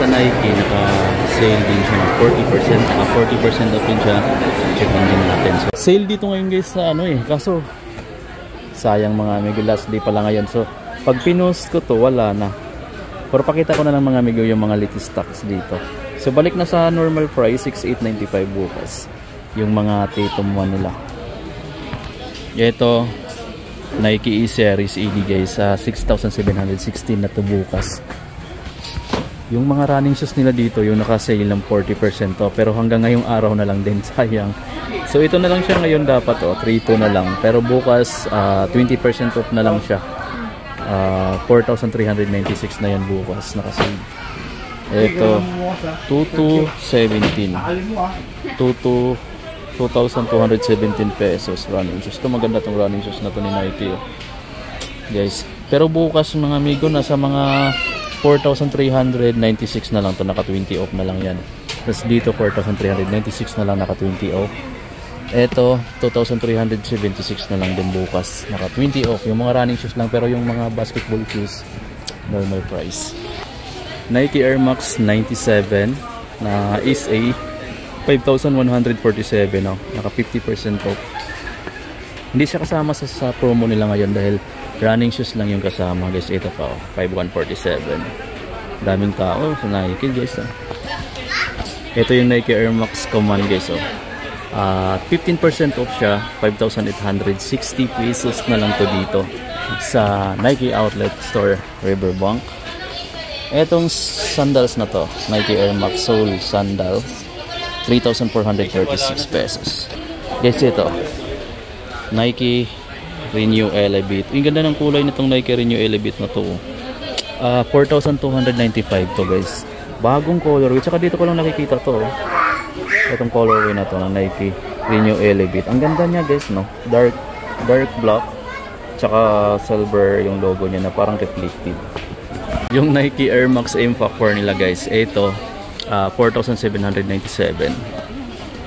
sa Nike, naka-sale din siya ng 40%. Naka 40% off din siya. Check din natin. So, sale dito ngayon guys sa ano kaso sayang mga amigo, last day pala ngayon. So, pag pinost ko to, wala na. Pero pakita ko na lang mga amigo yung mga latest stocks dito. So, balik na sa normal price, 6,895 bukas. Yung mga Tatum 1 nila. Ito, Nike E-Series 80 guys, 6,716 na to bukas. Yung mga running shoes nila dito, yung naka-sale ng 40% to. Pero hanggang ngayong araw na lang din, sayang. So ito na lang siya ngayon dapat 3,200 na lang. Pero bukas 20% off na lang siya. 4,396 na yan bukas naka-sale. Ito 2,217. 2,217 pesos running shoes. Ito maganda tong running shoes na to ni Nike guys. Pero bukas mga amigo, nasa mga 4,396 na lang to, naka 20 off na lang yan. Tapos dito 4,396 na lang, naka 20 off. Ito 2,376 na lang din bukas, naka 20 off. Yung mga running shoes lang, pero yung mga basketball shoes normal price. Nike Air Max 97 na SA 5,147 naka 50% off. Hindi siya kasama sa promo nila ngayon dahil running shoes lang yung kasama guys. Ito pa 5,147. Daming tao sa Nike guys. Ito yung Nike Air Max Command guys. 15% off siya, 5,860 pesos na lang to dito sa Nike Outlet Store Riverbank. Etong sandals na to, Nike Air Max Soul Sandals, 3,436 pesos. Guys, ito Nike Renew Elevate. Ang ganda ng kulay nitong Nike Renew Elevate na to. 4,295 to guys. Bagong colorway. Tsaka dito ko lang nakikita to. Itong colorway na to ng Nike Renew Elevate. Ang ganda niya guys, no? Dark black. Tsaka silver yung logo niya na parang reflective. Yung Nike Air Max Impact 4 nila guys. Ito 4,797.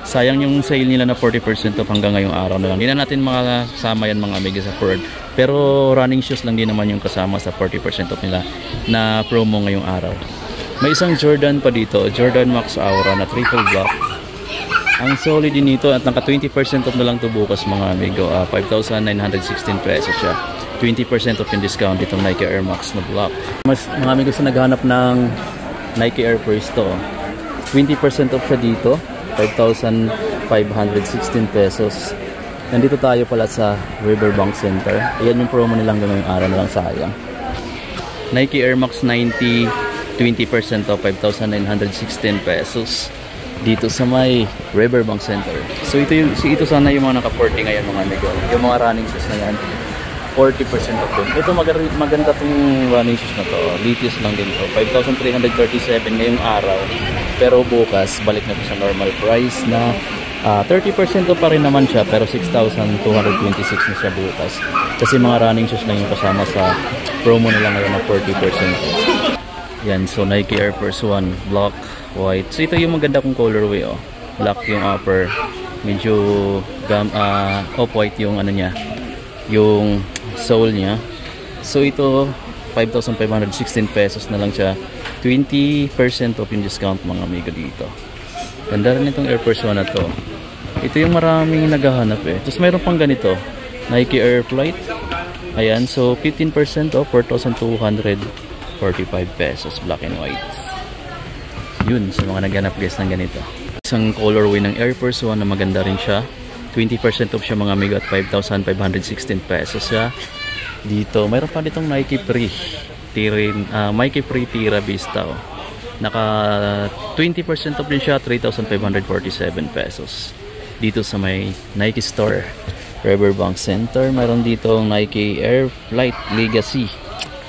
Sayang yung sale nila na 40% off hanggang ngayong araw na lang. Hindi na natin makasama yan mga amiga sa Ford. Pero running shoes lang din naman yung kasama sa 40% off nila na promo ngayong araw. May isang Jordan pa dito, Jordan Max Aura na triple black. Ang solid din nito at naka 20% off na lang to bukas mga amigo. 5,916 pesos siya. 20% off yung discount ditong Nike Air Max na black. Mas mga amigo sa naghahanap ng Nike Air Force to, 20% off siya dito, 5,516 pesos. Nandito tayo pala sa Riverbank Center. Ayan yung promo nilang ngayong araw na lang, sayang. Nike Air Max 90, 20% off, 5,916 pesos dito sa may Riverbank Center. So ito sana yung mga naka-40 ngayon mga amigo. Yung mga running shoes na yan, 40% off din. Ito maganda tong running shoes na to. Latest lang din to. 5,337 ngayong araw. Pero bukas, balik na to sa normal price na 30% off pa rin naman siya. Pero 6,226 na siya bukas. Kasi mga running shoes lang yung kasama sa promo nila ngayon na 40% off. Yan, so Nike Air Force 1, black, white. So ito yung maganda kong colorway. Black yung upper. Medyo off-white yung ano niya, yung sole niya. So ito 5,516 pesos na lang siya, 20% off yung discount mga amigo dito. Ganda rin itong Air Force 1 na to. Ito yung maraming naghahanap Tapos mayroon pang ganito, Nike Air Flight. Ayan, so 15% off, 4,245 pesos, black and white. Yun, sa mga naghanap guys ng ganito. Isang colorway ng Air Force 1 na maganda rin siya. 20% off siya mga amigo at 5,516 pesos siya. Dito, mayroon pa ditong Nike Free Nike Free Tira Vista. Naka 20% off din siya, 3,547 pesos. Dito sa may Nike Store Riverbank Center, mayroon ditong Nike Air Flight Legacy.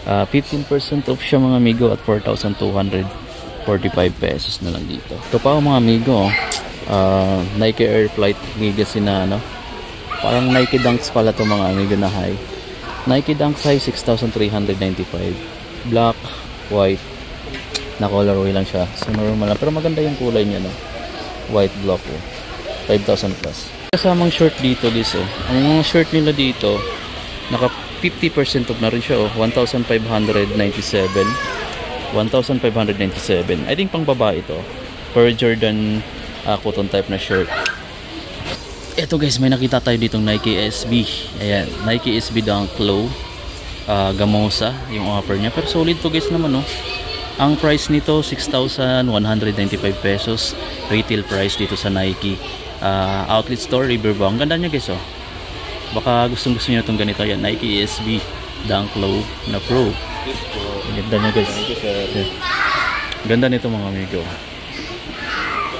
15% off siya mga amigo at 4,245 pesos na lang dito. Ito pa mga amigo, Nike Air Flight Legacy na parang Nike Dunks pala to mga amigo na high. Nike Dunks high 6,395, black, white na colorway lang siya, so normal lang pero maganda yung kulay niya white block 5,000 plus. Kasamang short dito guys ang short nila dito naka 50% off na rin siya 1,597. 1,597. I think pang babae ito. Per Jordan cotton type na shirt. Ito guys, may nakita tayo ditong Nike SB. Ayan, Nike SB Dunk Low. Gamosa yung offer niya. Pero solid to guys naman, no? Ang price nito 6,195 pesos. Retail price dito sa Nike outlet store Riverbank. Ang ganda niya guys, oh. Baka gusto niyo itong ganito. Yan, Nike SB Dunk Low na Pro. Ganda niya guys. Ganda nito mga amigo.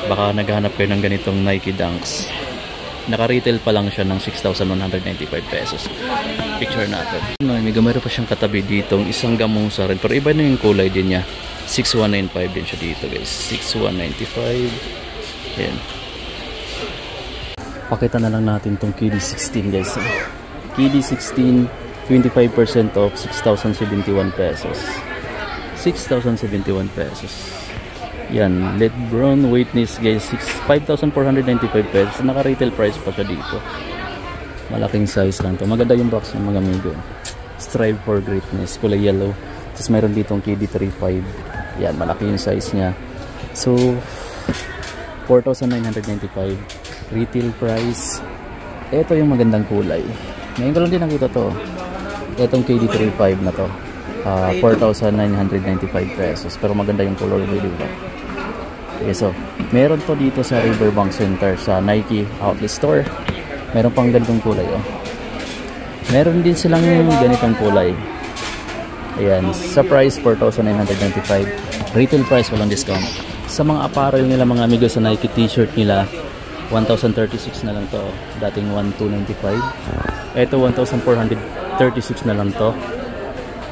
Baka naghahanap kayo ng ganitong Nike Dunks. Naka-retail pa lang siya ng 6,195 pesos. Picture natin. Amigo, meron pa siyang katabi dito isang gamusa rin. Pero iba na yung kulay din niya. 6,195 din siya dito guys. 6,195. Ayan. Pakita na lang natin tong KD16 guys. KD16 25% off 6,071 pesos. 6,071 pesos. Yan, lead brown weightness guys, 5,495 pesos. Naka-retail price pa siya dito. Malaking size lang to. Maganda yung box ng mga amigo. Strive for greatness, kulay yellow. Tapos mayroon ditong KD35. Yan, malaki yung size niya. So 4,995 retail price. Ito yung magandang kulay. Ngayon ko lang din nakita to. Itong KD35 na to. 4,995 pesos. Pero maganda yung color, di ba? Okay, so meron to dito sa Riverbank Center sa Nike outlet store. Meron pang ganitong kulay, oh. Meron din silang ganitong kulay. Ayan, sa price 4,995. Retail price, walang discount. Sa mga apparel nila mga amigo, sa Nike t-shirt nila 1,036 na lang to, oh. Dating 1,295. Ito 1,436 na lang to.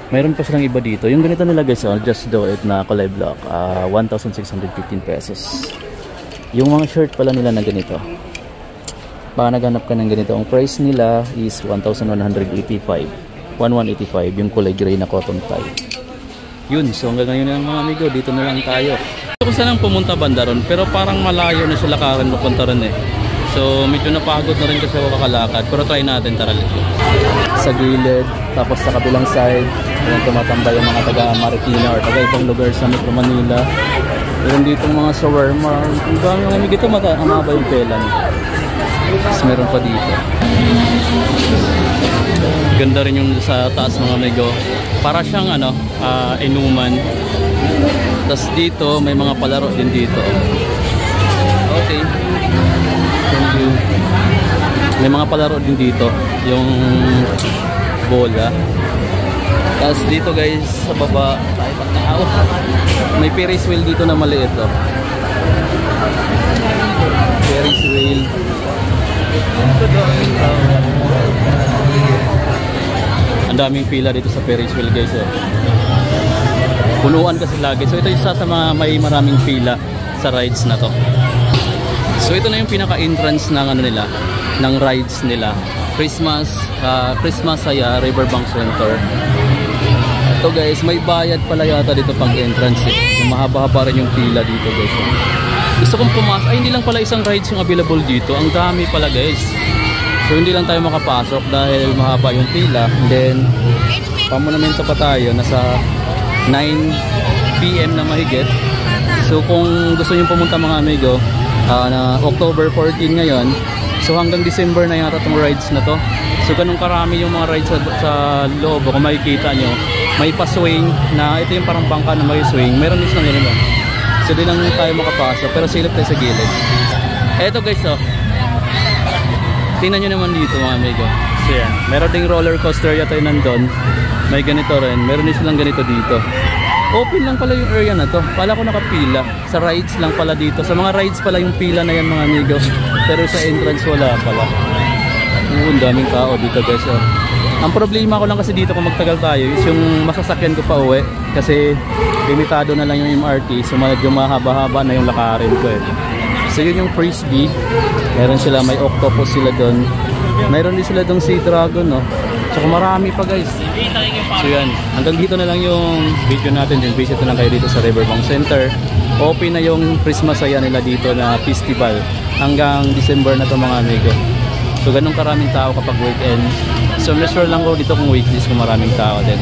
Mayroon pa silang iba dito. Yung ganito nila guys, oh, Just Do It na kulay black, 1,615 pesos. Yung mga shirt pala nila na ganito, baka naghanap ka ng ganito, ang price nila is 1,185. 1,185 yung kulay gray na cotton type. Yun, so hanggang ngayon mga amigo, dito na lang tayo. Gusto ko sanang pumunta banda ron, pero parang malayo na sila lakaran mapunta ron eh. So medyo napagod na rin kasi ako kakalakad, pero try natin, tara let's go. Sa gilid, tapos sa kabilang side, ayan, tumatambay yung mga taga Marikina or taga ibang lugar sa Metro Manila. Meron dito mga shawarma. Ang dami ng amig ito, mahaba yung pelan. Tapos meron pa dito. Ganda rin yung sa taas mga amigo. Para siyang ano, inuman. Tapos dito, may mga palaro din dito. Okay. Thank you. May mga palaro din dito. Yung bola. Tapos dito guys, sa baba, may Ferris wheel dito na maliit, oh. Ferris wheel. Ang daming pila dito sa Ferris wheel guys, oh. Punuan kasi lagi. So ito isa sa mga may maraming pila sa rides na to. So ito na yung pinaka-entrance ng ano nila, ng rides nila. Christmas Saya Riverbank Center. Ito guys, may bayad pala yata dito pang entrance, eh. Mahaba-haba rin yung pila dito guys. Gusto kong pumasok. Ay, hindi lang pala isang rides yung available dito. Ang dami pala guys. So hindi lang tayo makapasok dahil mahaba yung pila. And then pamunamento pa tayo, nasa 9 PM na mahigit. So kung gusto niyo pumunta mga amigo, na October 14 ngayon, so hanggang December na yata itong rides na to. So ganun karami yung mga rides sa loob. Kung makikita nyo, may pa-swing na ito yung parang bangka na may swing. Meron din silang ganun. So di lang tayo makapasok, pero silip tayo sa gilid. Eto guys, oh, tingnan nyo naman dito mga amigo. So yan, meron ding roller coaster yata yung nandun. May ganito rin, meron din silang ganito dito. Open lang pala yung area na to. Pala ko nakapila. Sa rides lang pala dito. Sa mga rides pala yung pila na yan mga amigo. Pero sa entrance wala pala. Ang daming tao dito guys, oh. Ang problema ko lang kasi dito kung magtagal tayo is yung masasakyan ko pa uwi. Kasi limitado na lang yung MRT. So medyo mahaba-haba na yung lakarin ko, eh. So yun yung frisbee. Meron sila, may octopus sila doon. Meron din sila doon Sea Dragon, no. So marami pa guys. So yan, hanggang dito na lang yung video natin. Then visit na lang kayo dito sa Riverbank Center. Open na yung Christmas Saya nila dito na festival hanggang December na to mga amigo. So ganun karaming tao kapag weekend. So I'm not sure lang ko dito kung weekdays kung maraming tao din.